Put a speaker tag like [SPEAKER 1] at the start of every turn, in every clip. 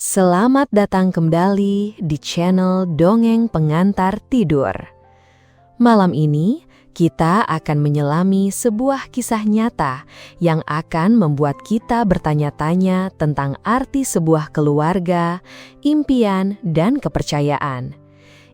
[SPEAKER 1] Selamat datang kembali di channel Dongeng Pengantar Tidur. Malam ini, kita akan menyelami sebuah kisah nyata yang akan membuat kita bertanya-tanya tentang arti sebuah keluarga, impian, dan kepercayaan.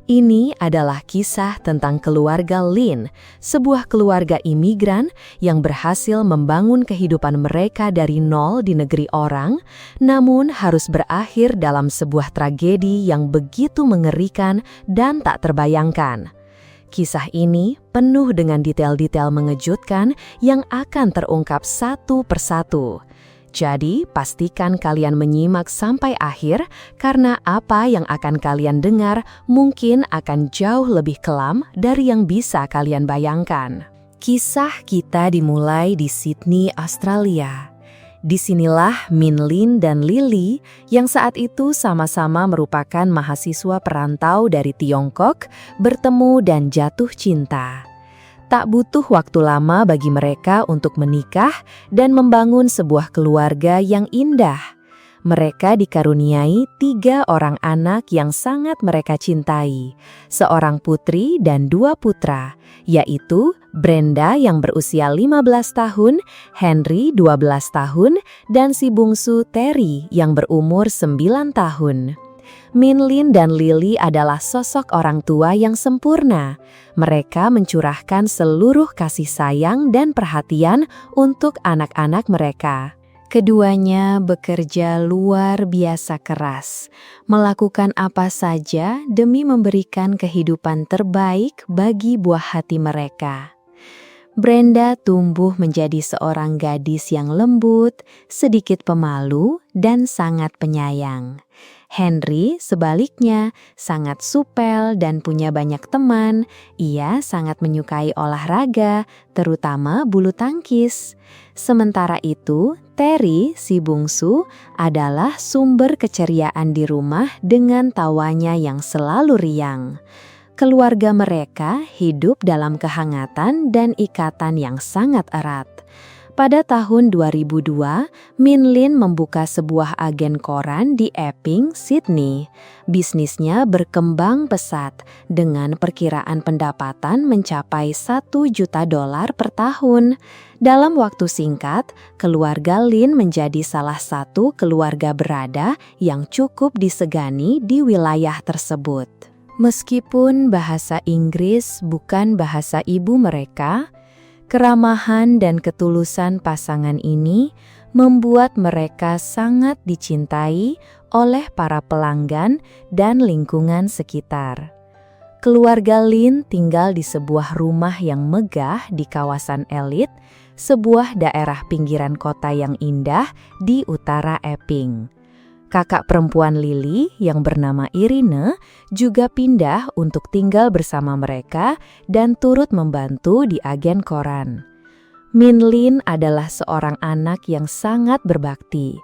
[SPEAKER 1] Ini adalah kisah tentang keluarga Lin, sebuah keluarga imigran yang berhasil membangun kehidupan mereka dari nol di negeri orang, namun harus berakhir dalam sebuah tragedi yang begitu mengerikan dan tak terbayangkan. Kisah ini penuh dengan detail-detail mengejutkan yang akan terungkap satu persatu. Jadi, pastikan kalian menyimak sampai akhir karena apa yang akan kalian dengar mungkin akan jauh lebih kelam dari yang bisa kalian bayangkan. Kisah kita dimulai di Sydney, Australia. Disinilah Min Lin dan Lily yang saat itu sama-sama merupakan mahasiswa perantau dari Tiongkok bertemu dan jatuh cinta. Tak butuh waktu lama bagi mereka untuk menikah dan membangun sebuah keluarga yang indah. Mereka dikaruniai 3 orang anak yang sangat mereka cintai, seorang putri dan 2 putra, yaitu Brenda yang berusia 15 tahun, Henry 12 tahun, dan si bungsu Terry yang berumur 9 tahun. Min Lin dan Lily adalah sosok orang tua yang sempurna. Mereka mencurahkan seluruh kasih sayang dan perhatian untuk anak-anak mereka. Keduanya bekerja luar biasa keras, melakukan apa saja demi memberikan kehidupan terbaik bagi buah hati mereka. Brenda tumbuh menjadi seorang gadis yang lembut, sedikit pemalu, dan sangat penyayang. Henry sebaliknya sangat supel dan punya banyak teman. Ia sangat menyukai olahraga, terutama bulu tangkis. Sementara itu, Terry, si bungsu, adalah sumber keceriaan di rumah dengan tawanya yang selalu riang. Keluarga mereka hidup dalam kehangatan dan ikatan yang sangat erat. Pada tahun 2002, Min Lin membuka sebuah agen koran di Epping, Sydney. Bisnisnya berkembang pesat dengan perkiraan pendapatan mencapai $1 juta per tahun. Dalam waktu singkat, keluarga Lin menjadi salah satu keluarga berada yang cukup disegani di wilayah tersebut. Meskipun bahasa Inggris bukan bahasa ibu mereka, keramahan dan ketulusan pasangan ini membuat mereka sangat dicintai oleh para pelanggan dan lingkungan sekitar. Keluarga Lin tinggal di sebuah rumah yang megah di kawasan elit, sebuah daerah pinggiran kota yang indah di utara Epping. Kakak perempuan Lily yang bernama Irina juga pindah untuk tinggal bersama mereka dan turut membantu di agen koran. Min Lin adalah seorang anak yang sangat berbakti.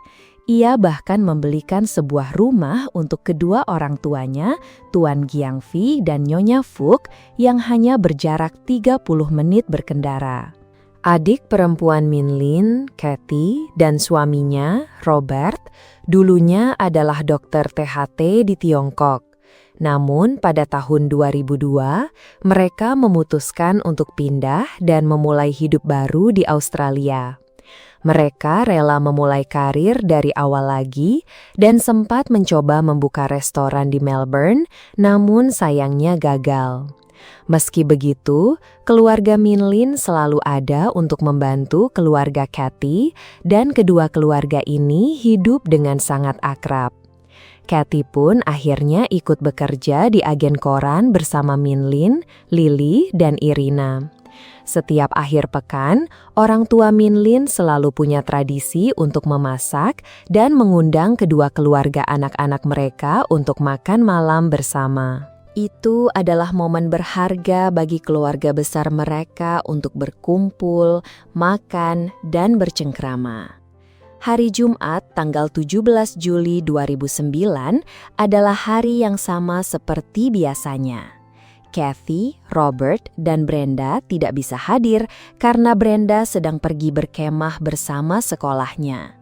[SPEAKER 1] Ia bahkan membelikan sebuah rumah untuk kedua orang tuanya, Tuan Giangfi dan Nyonya Fuk, yang hanya berjarak 30 menit berkendara. Adik perempuan Min Lin, Kathy, dan suaminya, Robert, dulunya adalah dokter THT di Tiongkok. Namun pada tahun 2002, mereka memutuskan untuk pindah dan memulai hidup baru di Australia. Mereka rela memulai karir dari awal lagi dan sempat mencoba membuka restoran di Melbourne, namun sayangnya gagal. Meski begitu, keluarga Min Lin selalu ada untuk membantu keluarga Kathy dan kedua keluarga ini hidup dengan sangat akrab. Kathy pun akhirnya ikut bekerja di agen koran bersama Min Lin, Lily, dan Irina. Setiap akhir pekan, orang tua Min Lin selalu punya tradisi untuk memasak dan mengundang kedua keluarga anak-anak mereka untuk makan malam bersama. Itu adalah momen berharga bagi keluarga besar mereka untuk berkumpul, makan, dan bercengkrama. Hari Jumat tanggal 17 Juli 2009 adalah hari yang sama seperti biasanya. Kathy, Robert, dan Brenda tidak bisa hadir karena Brenda sedang pergi berkemah bersama sekolahnya.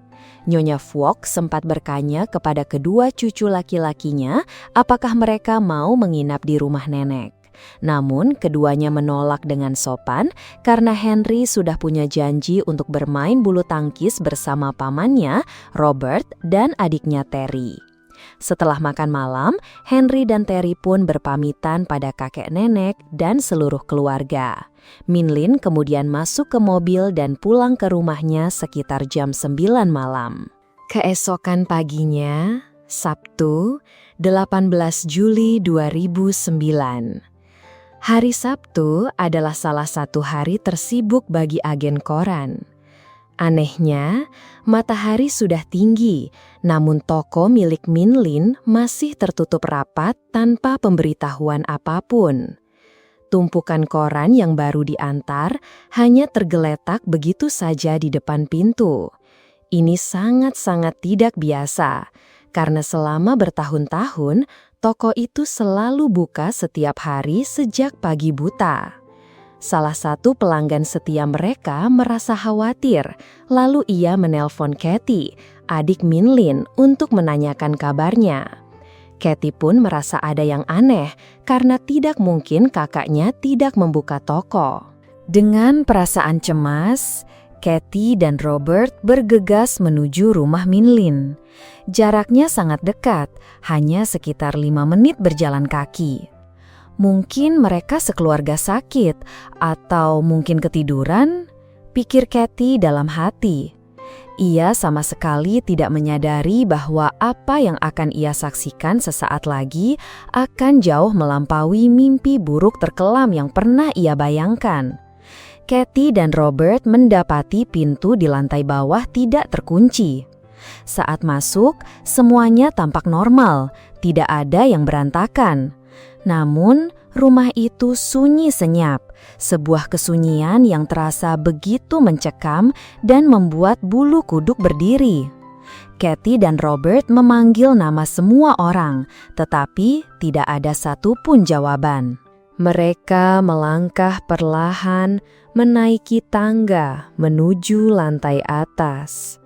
[SPEAKER 1] Nyonya Fok sempat bertanya kepada kedua cucu laki-lakinya apakah mereka mau menginap di rumah nenek. Namun keduanya menolak dengan sopan karena Henry sudah punya janji untuk bermain bulu tangkis bersama pamannya, Robert, dan adiknya Terry. Setelah makan malam, Henry dan Terry pun berpamitan pada kakek nenek dan seluruh keluarga. Min Lin kemudian masuk ke mobil dan pulang ke rumahnya sekitar jam 9 malam. Keesokan paginya, Sabtu, 18 Juli 2009. Hari Sabtu adalah salah satu hari tersibuk bagi agen koran. Anehnya, matahari sudah tinggi, namun toko milik Min Lin masih tertutup rapat tanpa pemberitahuan apapun. Tumpukan koran yang baru diantar hanya tergeletak begitu saja di depan pintu. Ini sangat-sangat tidak biasa, karena selama bertahun-tahun, toko itu selalu buka setiap hari sejak pagi buta. Salah satu pelanggan setia mereka merasa khawatir, lalu ia menelpon Kathy, adik Min Lin, untuk menanyakan kabarnya. Kathy pun merasa ada yang aneh karena tidak mungkin kakaknya tidak membuka toko. Dengan perasaan cemas, Kathy dan Robert bergegas menuju rumah Min Lin. Jaraknya sangat dekat, hanya sekitar 5 menit berjalan kaki. Mungkin mereka sekeluarga sakit, atau mungkin ketiduran, pikir Kathy dalam hati. Ia sama sekali tidak menyadari bahwa apa yang akan ia saksikan sesaat lagi akan jauh melampaui mimpi buruk terkelam yang pernah ia bayangkan. Kathy dan Robert mendapati pintu di lantai bawah tidak terkunci. Saat masuk, semuanya tampak normal, tidak ada yang berantakan. Namun, rumah itu sunyi senyap, sebuah kesunyian yang terasa begitu mencekam dan membuat bulu kuduk berdiri. Kathy dan Robert memanggil nama semua orang, tetapi tidak ada satupun jawaban. Mereka melangkah perlahan, menaiki tangga menuju lantai atas.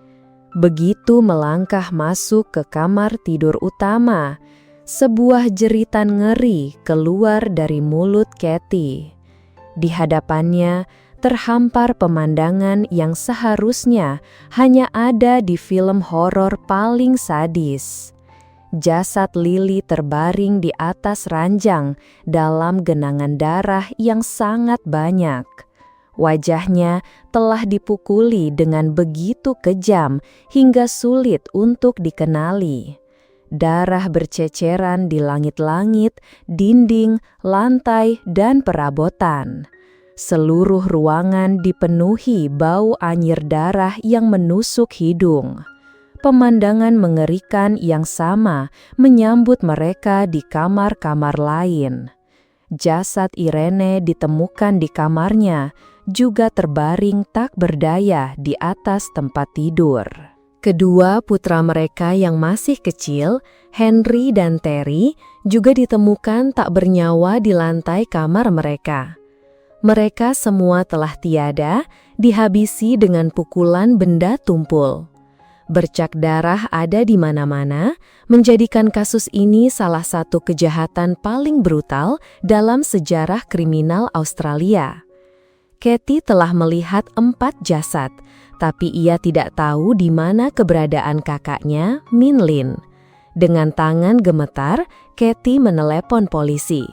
[SPEAKER 1] Begitu melangkah masuk ke kamar tidur utama, sebuah jeritan ngeri keluar dari mulut Kathy. Di hadapannya terhampar pemandangan yang seharusnya hanya ada di film horor paling sadis. Jasad Lily terbaring di atas ranjang dalam genangan darah yang sangat banyak. Wajahnya telah dipukuli dengan begitu kejam hingga sulit untuk dikenali. Darah berceceran di langit-langit, dinding, lantai, dan perabotan. Seluruh ruangan dipenuhi bau anyir darah yang menusuk hidung. Pemandangan mengerikan yang sama menyambut mereka di kamar-kamar lain. Jasad Irene ditemukan di kamarnya, juga terbaring tak berdaya di atas tempat tidur. Kedua putra mereka yang masih kecil, Henry dan Terry, juga ditemukan tak bernyawa di lantai kamar mereka. Mereka semua telah tiada, dihabisi dengan pukulan benda tumpul. Bercak darah ada di mana-mana, menjadikan kasus ini salah satu kejahatan paling brutal dalam sejarah kriminal Australia. Kathy telah melihat 4 jasad, tapi ia tidak tahu di mana keberadaan kakaknya, Min Lin. Dengan tangan gemetar, Kathy menelepon polisi.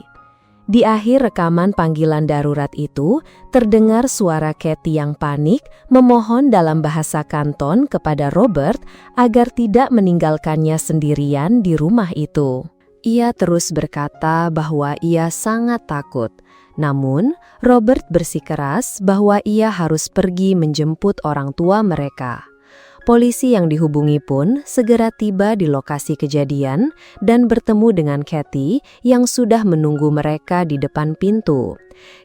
[SPEAKER 1] Di akhir rekaman panggilan darurat itu, terdengar suara Kathy yang panik memohon dalam bahasa Kanton kepada Robert agar tidak meninggalkannya sendirian di rumah itu. Ia terus berkata bahwa ia sangat takut. Namun, Robert bersikeras bahwa ia harus pergi menjemput orang tua mereka. Polisi yang dihubungi pun segera tiba di lokasi kejadian dan bertemu dengan Kathy yang sudah menunggu mereka di depan pintu.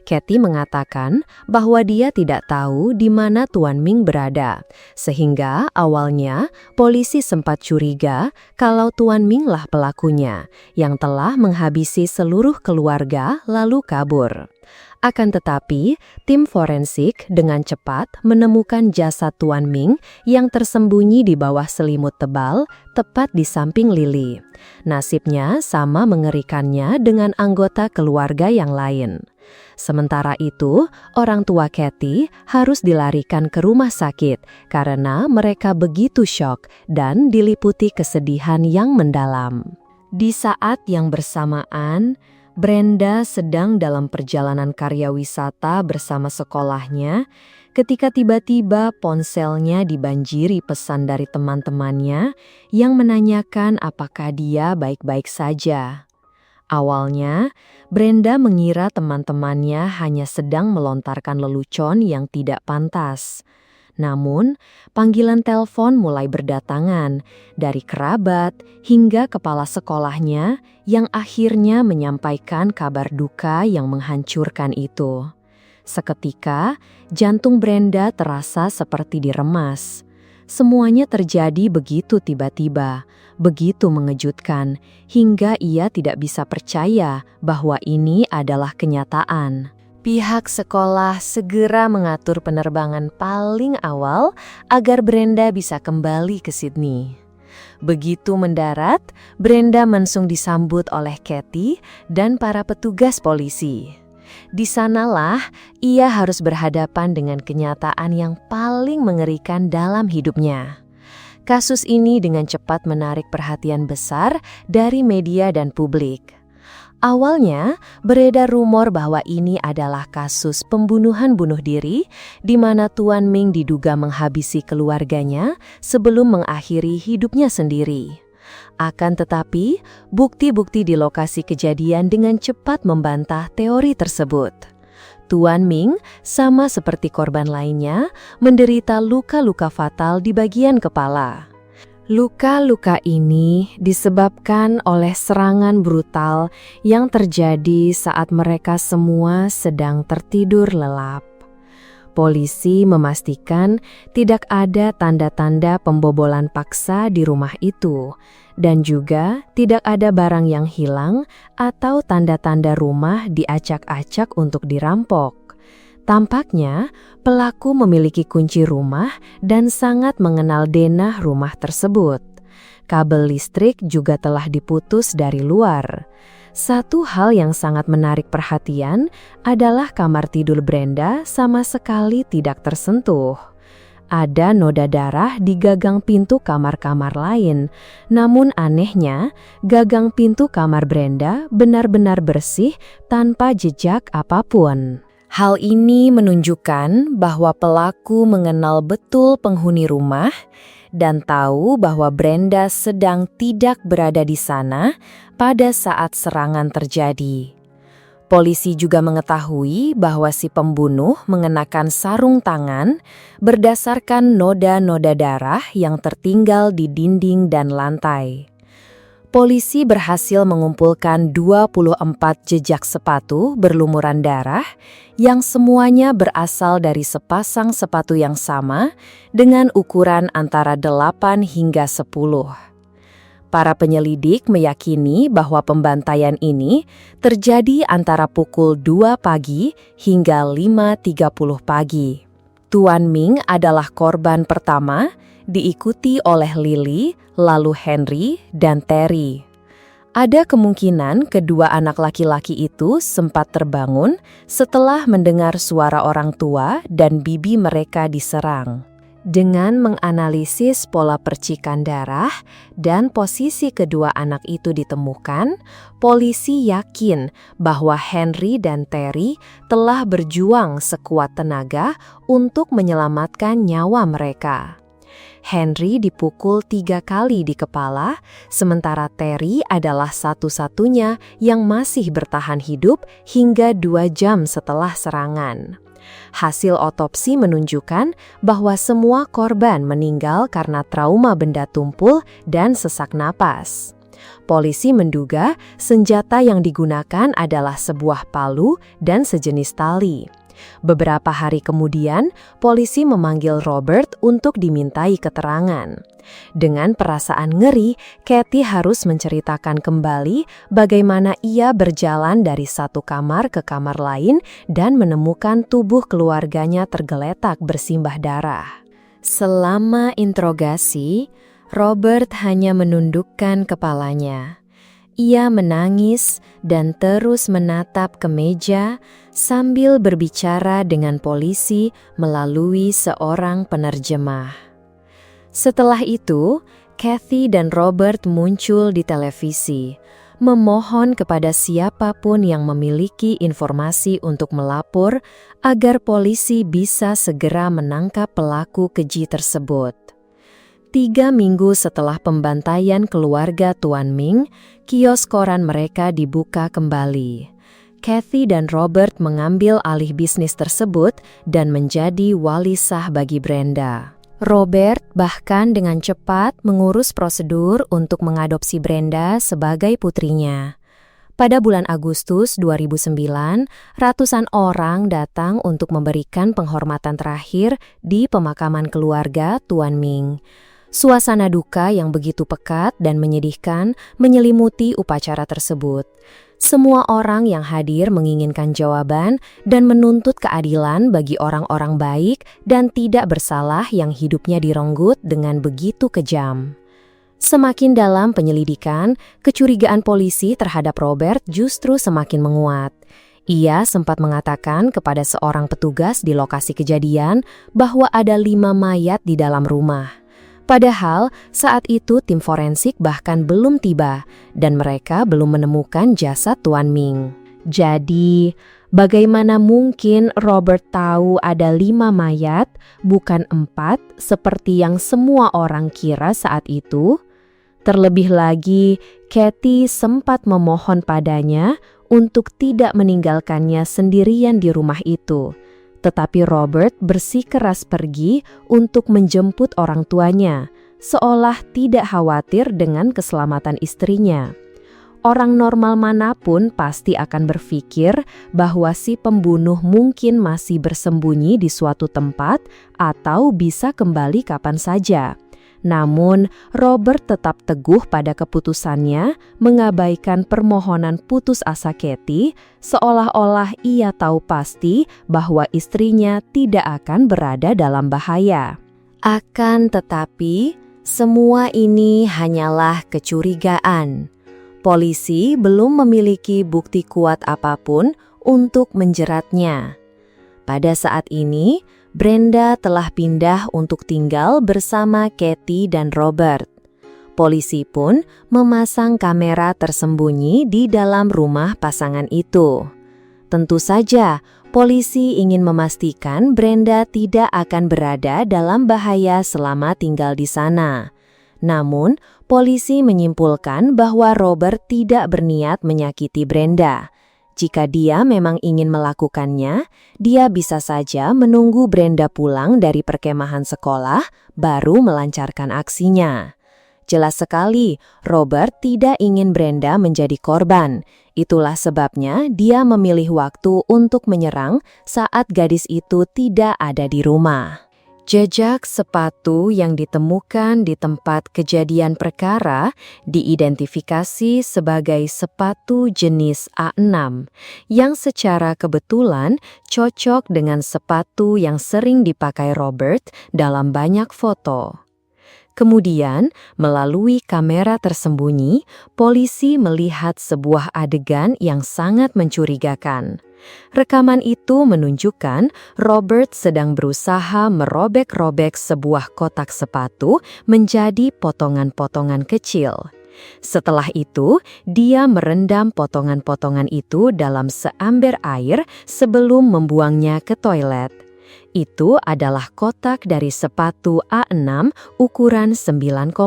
[SPEAKER 1] Kathy mengatakan bahwa dia tidak tahu di mana Tuan Ming berada, sehingga awalnya polisi sempat curiga kalau Tuan Ming lah pelakunya yang telah menghabisi seluruh keluarga lalu kabur. Akan tetapi, tim forensik dengan cepat menemukan jasad Tuan Ming yang tersembunyi di bawah selimut tebal, tepat di samping Lily. Nasibnya sama mengerikannya dengan anggota keluarga yang lain. Sementara itu, orang tua Kathy harus dilarikan ke rumah sakit karena mereka begitu syok dan diliputi kesedihan yang mendalam. Di saat yang bersamaan, Brenda sedang dalam perjalanan karya wisata bersama sekolahnya ketika tiba-tiba ponselnya dibanjiri pesan dari teman-temannya yang menanyakan apakah dia baik-baik saja. Awalnya, Brenda mengira teman-temannya hanya sedang melontarkan lelucon yang tidak pantas. Namun, panggilan telepon mulai berdatangan dari kerabat hingga kepala sekolahnya yang akhirnya menyampaikan kabar duka yang menghancurkan itu. Seketika, jantung Brenda terasa seperti diremas. Semuanya terjadi begitu tiba-tiba, begitu mengejutkan, hingga ia tidak bisa percaya bahwa ini adalah kenyataan. Pihak sekolah segera mengatur penerbangan paling awal agar Brenda bisa kembali ke Sydney. Begitu mendarat, Brenda langsung disambut oleh Kathy dan para petugas polisi. Di sanalah ia harus berhadapan dengan kenyataan yang paling mengerikan dalam hidupnya. Kasus ini dengan cepat menarik perhatian besar dari media dan publik. Awalnya, beredar rumor bahwa ini adalah kasus pembunuhan bunuh diri di mana Tuan Ming diduga menghabisi keluarganya sebelum mengakhiri hidupnya sendiri. Akan tetapi, bukti-bukti di lokasi kejadian dengan cepat membantah teori tersebut. Tuan Ming, sama seperti korban lainnya, menderita luka-luka fatal di bagian kepala. Luka-luka ini disebabkan oleh serangan brutal yang terjadi saat mereka semua sedang tertidur lelap. Polisi memastikan tidak ada tanda-tanda pembobolan paksa di rumah itu, dan juga tidak ada barang yang hilang atau tanda-tanda rumah diacak-acak untuk dirampok. Tampaknya, pelaku memiliki kunci rumah dan sangat mengenal denah rumah tersebut. Kabel listrik juga telah diputus dari luar. Satu hal yang sangat menarik perhatian adalah kamar tidur Brenda sama sekali tidak tersentuh. Ada noda darah di gagang pintu kamar-kamar lain, namun anehnya, gagang pintu kamar Brenda benar-benar bersih tanpa jejak apapun. Hal ini menunjukkan bahwa pelaku mengenal betul penghuni rumah dan tahu bahwa Brenda sedang tidak berada di sana pada saat serangan terjadi. Polisi juga mengetahui bahwa si pembunuh mengenakan sarung tangan berdasarkan noda-noda darah yang tertinggal di dinding dan lantai. Polisi berhasil mengumpulkan 24 jejak sepatu berlumuran darah yang semuanya berasal dari sepasang sepatu yang sama dengan ukuran antara 8 hingga 10. Para penyelidik meyakini bahwa pembantaian ini terjadi antara pukul 2 pagi hingga 5.30 pagi. Tuan Ming adalah korban pertama, diikuti oleh Lily, lalu Henry, dan Terry. Ada kemungkinan kedua anak laki-laki itu sempat terbangun setelah mendengar suara orang tua dan bibi mereka diserang. Dengan menganalisis pola percikan darah dan posisi kedua anak itu ditemukan, polisi yakin bahwa Henry dan Terry telah berjuang sekuat tenaga untuk menyelamatkan nyawa mereka. Henry dipukul 3 kali di kepala, sementara Terry adalah satu-satunya yang masih bertahan hidup hingga 2 jam setelah serangan. Hasil otopsi menunjukkan bahwa semua korban meninggal karena trauma benda tumpul dan sesak napas. Polisi menduga senjata yang digunakan adalah sebuah palu dan sejenis tali. Beberapa hari kemudian, polisi memanggil Robert untuk dimintai keterangan. Dengan perasaan ngeri, Kathy harus menceritakan kembali bagaimana ia berjalan dari satu kamar ke kamar lain dan menemukan tubuh keluarganya tergeletak bersimbah darah. Selama interogasi, Robert hanya menundukkan kepalanya. Ia menangis dan terus menatap ke meja sambil berbicara dengan polisi melalui seorang penerjemah. Setelah itu, Kathy dan Robert muncul di televisi, memohon kepada siapapun yang memiliki informasi untuk melapor agar polisi bisa segera menangkap pelaku keji tersebut. 3 minggu setelah pembantaian keluarga Tuan Ming, kios koran mereka dibuka kembali. Kathy dan Robert mengambil alih bisnis tersebut dan menjadi wali sah bagi Brenda. Robert bahkan dengan cepat mengurus prosedur untuk mengadopsi Brenda sebagai putrinya. Pada bulan Agustus 2009, ratusan orang datang untuk memberikan penghormatan terakhir di pemakaman keluarga Tuan Ming. Suasana duka yang begitu pekat dan menyedihkan menyelimuti upacara tersebut. Semua orang yang hadir menginginkan jawaban dan menuntut keadilan bagi orang-orang baik dan tidak bersalah yang hidupnya direnggut dengan begitu kejam. Semakin dalam penyelidikan, kecurigaan polisi terhadap Robert justru semakin menguat. Ia sempat mengatakan kepada seorang petugas di lokasi kejadian bahwa ada 5 mayat di dalam rumah. Padahal saat itu tim forensik bahkan belum tiba dan mereka belum menemukan jasad Tuan Ming. Jadi, bagaimana mungkin Robert tahu ada 5 mayat, bukan 4 seperti yang semua orang kira saat itu? Terlebih lagi, Kathy sempat memohon padanya untuk tidak meninggalkannya sendirian di rumah itu. Tetapi Robert bersikeras pergi untuk menjemput orang tuanya, seolah tidak khawatir dengan keselamatan istrinya. Orang normal manapun pasti akan berpikir bahwa si pembunuh mungkin masih bersembunyi di suatu tempat atau bisa kembali kapan saja. Namun, Robert tetap teguh pada keputusannya mengabaikan permohonan putus asa Kathy, seolah-olah ia tahu pasti bahwa istrinya tidak akan berada dalam bahaya. Akan tetapi, semua ini hanyalah kecurigaan. Polisi belum memiliki bukti kuat apapun untuk menjeratnya. Pada saat ini, Brenda telah pindah untuk tinggal bersama Kathy dan Robert. Polisi pun memasang kamera tersembunyi di dalam rumah pasangan itu. Tentu saja, polisi ingin memastikan Brenda tidak akan berada dalam bahaya selama tinggal di sana. Namun, polisi menyimpulkan bahwa Robert tidak berniat menyakiti Brenda. Jika dia memang ingin melakukannya, dia bisa saja menunggu Brenda pulang dari perkemahan sekolah, baru melancarkan aksinya. Jelas sekali, Robert tidak ingin Brenda menjadi korban. Itulah sebabnya dia memilih waktu untuk menyerang saat gadis itu tidak ada di rumah. Jejak sepatu yang ditemukan di tempat kejadian perkara diidentifikasi sebagai sepatu jenis A6 yang secara kebetulan cocok dengan sepatu yang sering dipakai Robert dalam banyak foto. Kemudian, melalui kamera tersembunyi, polisi melihat sebuah adegan yang sangat mencurigakan. Rekaman itu menunjukkan Robert sedang berusaha merobek-robek sebuah kotak sepatu menjadi potongan-potongan kecil. Setelah itu, dia merendam potongan-potongan itu dalam seember air sebelum membuangnya ke toilet. Itu adalah kotak dari sepatu A6 ukuran 9,5.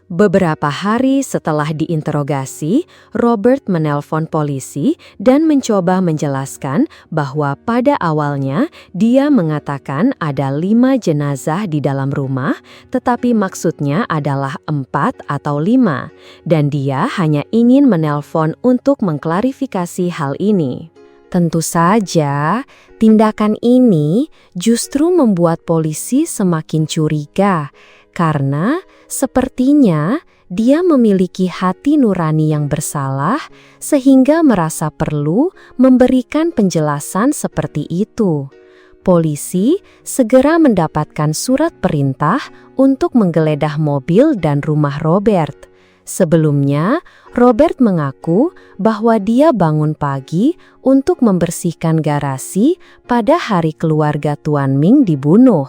[SPEAKER 1] Beberapa hari setelah diinterogasi, Robert menelpon polisi dan mencoba menjelaskan bahwa pada awalnya dia mengatakan ada 5 jenazah di dalam rumah, tetapi maksudnya adalah 4 atau 5, dan dia hanya ingin menelpon untuk mengklarifikasi hal ini. Tentu saja, tindakan ini justru membuat polisi semakin curiga karena sepertinya dia memiliki hati nurani yang bersalah sehingga merasa perlu memberikan penjelasan seperti itu. Polisi segera mendapatkan surat perintah untuk menggeledah mobil dan rumah Robert. Sebelumnya, Robert mengaku bahwa dia bangun pagi untuk membersihkan garasi pada hari keluarga Tuan Ming dibunuh.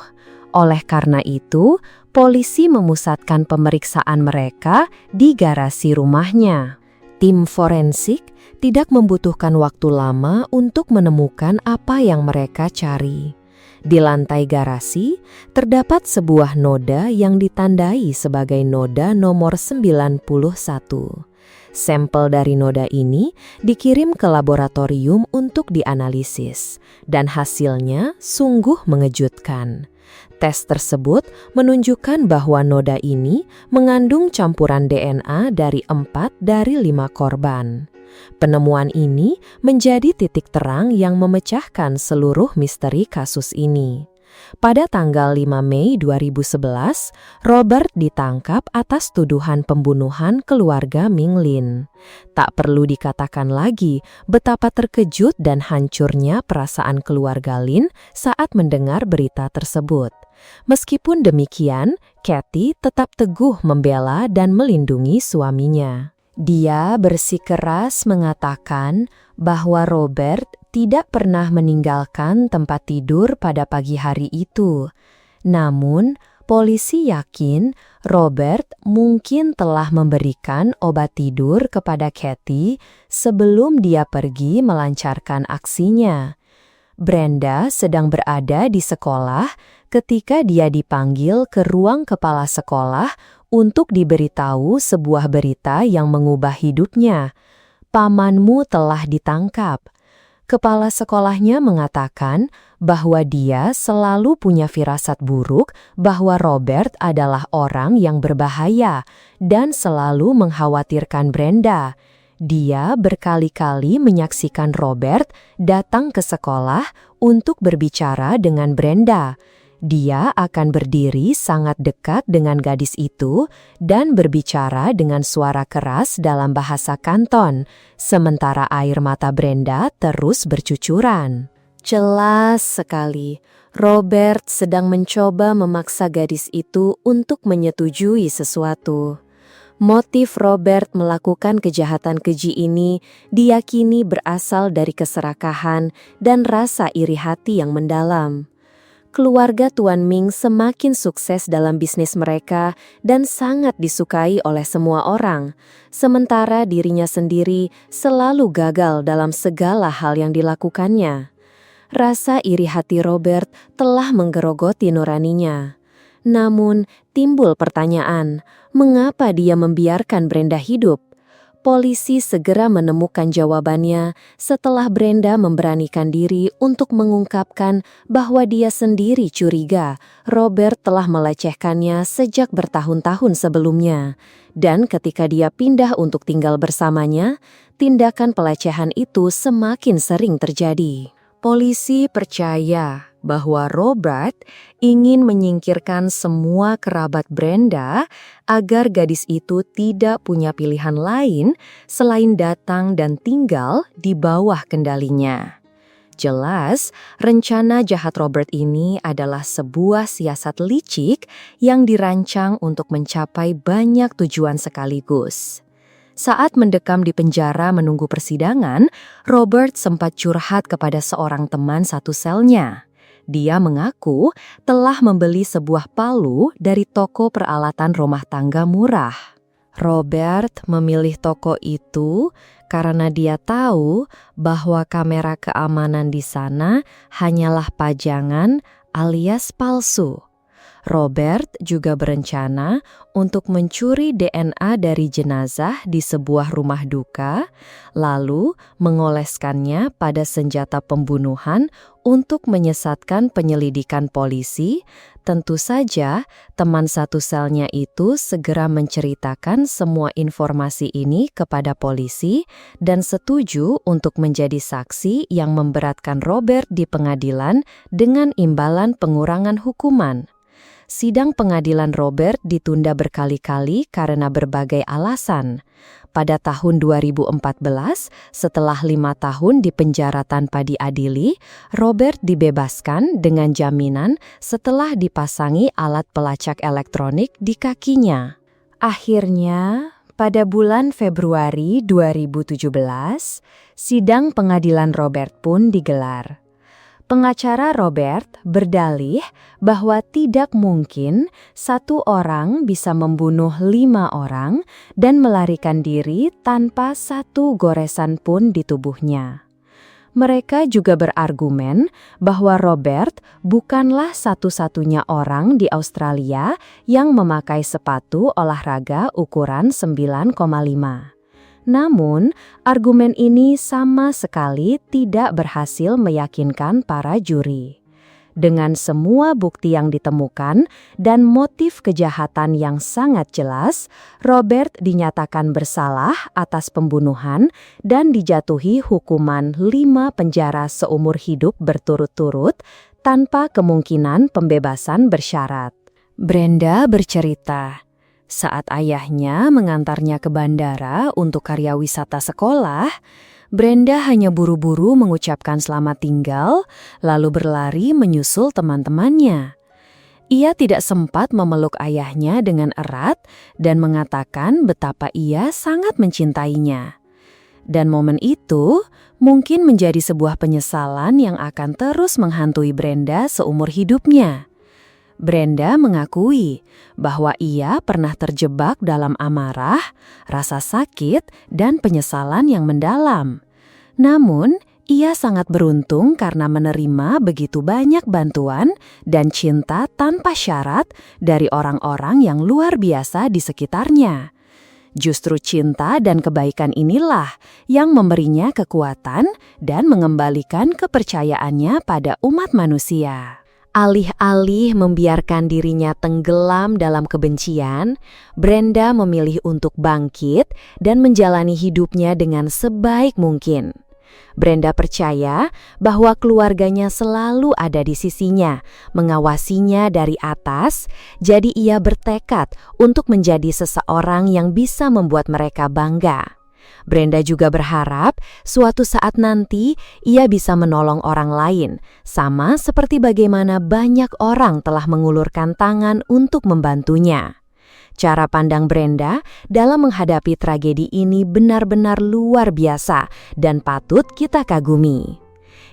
[SPEAKER 1] Oleh karena itu, polisi memusatkan pemeriksaan mereka di garasi rumahnya. Tim forensik tidak membutuhkan waktu lama untuk menemukan apa yang mereka cari. Di lantai garasi, terdapat sebuah noda yang ditandai sebagai noda nomor 91. Sampel dari noda ini dikirim ke laboratorium untuk dianalisis, dan hasilnya sungguh mengejutkan. Tes tersebut menunjukkan bahwa noda ini mengandung campuran DNA dari 4 dari 5 korban. Penemuan ini menjadi titik terang yang memecahkan seluruh misteri kasus ini. Pada tanggal 5 Mei 2011, Robert ditangkap atas tuduhan pembunuhan keluarga Ming Lin. Tak perlu dikatakan lagi betapa terkejut dan hancurnya perasaan keluarga Lin saat mendengar berita tersebut. Meskipun demikian, Kathy tetap teguh membela dan melindungi suaminya. Dia bersikeras mengatakan bahwa Robert tidak pernah meninggalkan tempat tidur pada pagi hari itu. Namun, polisi yakin Robert mungkin telah memberikan obat tidur kepada Kathy sebelum dia pergi melancarkan aksinya. Brenda sedang berada di sekolah ketika dia dipanggil ke ruang kepala sekolah untuk diberitahu sebuah berita yang mengubah hidupnya. Pamanmu telah ditangkap. Kepala sekolahnya mengatakan bahwa dia selalu punya firasat buruk bahwa Robert adalah orang yang berbahaya dan selalu mengkhawatirkan Brenda. Dia berkali-kali menyaksikan Robert datang ke sekolah untuk berbicara dengan Brenda. Dia akan berdiri sangat dekat dengan gadis itu dan berbicara dengan suara keras dalam bahasa Kanton, sementara air mata Brenda terus bercucuran. Jelas sekali, Robert sedang mencoba memaksa gadis itu untuk menyetujui sesuatu. Motif Robert melakukan kejahatan keji ini diyakini berasal dari keserakahan dan rasa iri hati yang mendalam. Keluarga Tuan Ming semakin sukses dalam bisnis mereka dan sangat disukai oleh semua orang, sementara dirinya sendiri selalu gagal dalam segala hal yang dilakukannya. Rasa iri hati Robert telah menggerogoti nuraninya. Namun, timbul pertanyaan, mengapa dia membiarkan Brenda hidup? Polisi segera menemukan jawabannya setelah Brenda memberanikan diri untuk mengungkapkan bahwa dia sendiri curiga Robert telah melecehkannya sejak bertahun-tahun sebelumnya. Dan ketika dia pindah untuk tinggal bersamanya, tindakan pelecehan itu semakin sering terjadi. Polisi percaya bahwa Robert ingin menyingkirkan semua kerabat Brenda agar gadis itu tidak punya pilihan lain selain datang dan tinggal di bawah kendalinya. Jelas, rencana jahat Robert ini adalah sebuah siasat licik yang dirancang untuk mencapai banyak tujuan sekaligus. Saat mendekam di penjara menunggu persidangan, Robert sempat curhat kepada seorang teman satu selnya. Dia mengaku telah membeli sebuah palu dari toko peralatan rumah tangga murah. Robert memilih toko itu karena dia tahu bahwa kamera keamanan di sana hanyalah pajangan alias palsu. Robert juga berencana untuk mencuri DNA dari jenazah di sebuah rumah duka, lalu mengoleskannya pada senjata pembunuhan untuk menyesatkan penyelidikan polisi. Tentu saja, teman satu selnya itu segera menceritakan semua informasi ini kepada polisi dan setuju untuk menjadi saksi yang memberatkan Robert di pengadilan dengan imbalan pengurangan hukuman. Sidang pengadilan Robert ditunda berkali-kali karena berbagai alasan. Pada tahun 2014, setelah 5 tahun di penjara tanpa diadili, Robert dibebaskan dengan jaminan setelah dipasangi alat pelacak elektronik di kakinya. Akhirnya, pada bulan Februari 2017, sidang pengadilan Robert pun digelar. Pengacara Robert berdalih bahwa tidak mungkin satu orang bisa membunuh 5 orang dan melarikan diri tanpa satu goresan pun di tubuhnya. Mereka juga berargumen bahwa Robert bukanlah satu-satunya orang di Australia yang memakai sepatu olahraga ukuran 9,5. Namun, argumen ini sama sekali tidak berhasil meyakinkan para juri. Dengan semua bukti yang ditemukan dan motif kejahatan yang sangat jelas, Robert dinyatakan bersalah atas pembunuhan dan dijatuhi hukuman 5 penjara seumur hidup berturut-turut tanpa kemungkinan pembebasan bersyarat. Brenda bercerita, saat ayahnya mengantarnya ke bandara untuk karya wisata sekolah, Brenda hanya buru-buru mengucapkan selamat tinggal, lalu berlari menyusul teman-temannya. Ia tidak sempat memeluk ayahnya dengan erat dan mengatakan betapa ia sangat mencintainya. Dan momen itu mungkin menjadi sebuah penyesalan yang akan terus menghantui Brenda seumur hidupnya. Brenda mengakui bahwa ia pernah terjebak dalam amarah, rasa sakit, dan penyesalan yang mendalam. Namun, ia sangat beruntung karena menerima begitu banyak bantuan dan cinta tanpa syarat dari orang-orang yang luar biasa di sekitarnya. Justru cinta dan kebaikan inilah yang memberinya kekuatan dan mengembalikan kepercayaannya pada umat manusia. Alih-alih membiarkan dirinya tenggelam dalam kebencian, Brenda memilih untuk bangkit dan menjalani hidupnya dengan sebaik mungkin. Brenda percaya bahwa keluarganya selalu ada di sisinya, mengawasinya dari atas, jadi ia bertekad untuk menjadi seseorang yang bisa membuat mereka bangga. Brenda juga berharap suatu saat nanti ia bisa menolong orang lain, sama seperti bagaimana banyak orang telah mengulurkan tangan untuk membantunya. Cara pandang Brenda dalam menghadapi tragedi ini benar-benar luar biasa dan patut kita kagumi.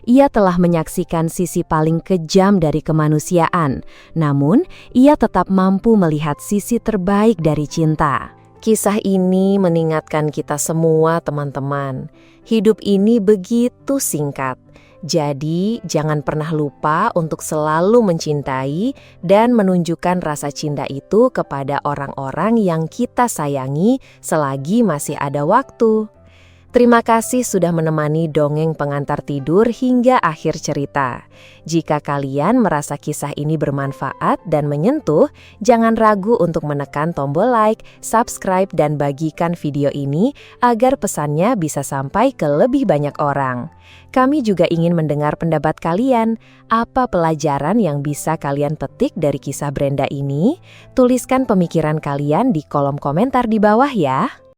[SPEAKER 1] Ia telah menyaksikan sisi paling kejam dari kemanusiaan, namun ia tetap mampu melihat sisi terbaik dari cinta. Kisah ini mengingatkan kita semua, teman-teman. Hidup ini begitu singkat. Jadi, jangan pernah lupa untuk selalu mencintai dan menunjukkan rasa cinta itu kepada orang-orang yang kita sayangi selagi masih ada waktu. Terima kasih sudah menemani dongeng pengantar tidur hingga akhir cerita. Jika kalian merasa kisah ini bermanfaat dan menyentuh, jangan ragu untuk menekan tombol like, subscribe, dan bagikan video ini agar pesannya bisa sampai ke lebih banyak orang. Kami juga ingin mendengar pendapat kalian. Apa pelajaran yang bisa kalian petik dari kisah Brenda ini? Tuliskan pemikiran kalian di kolom komentar di bawah ya.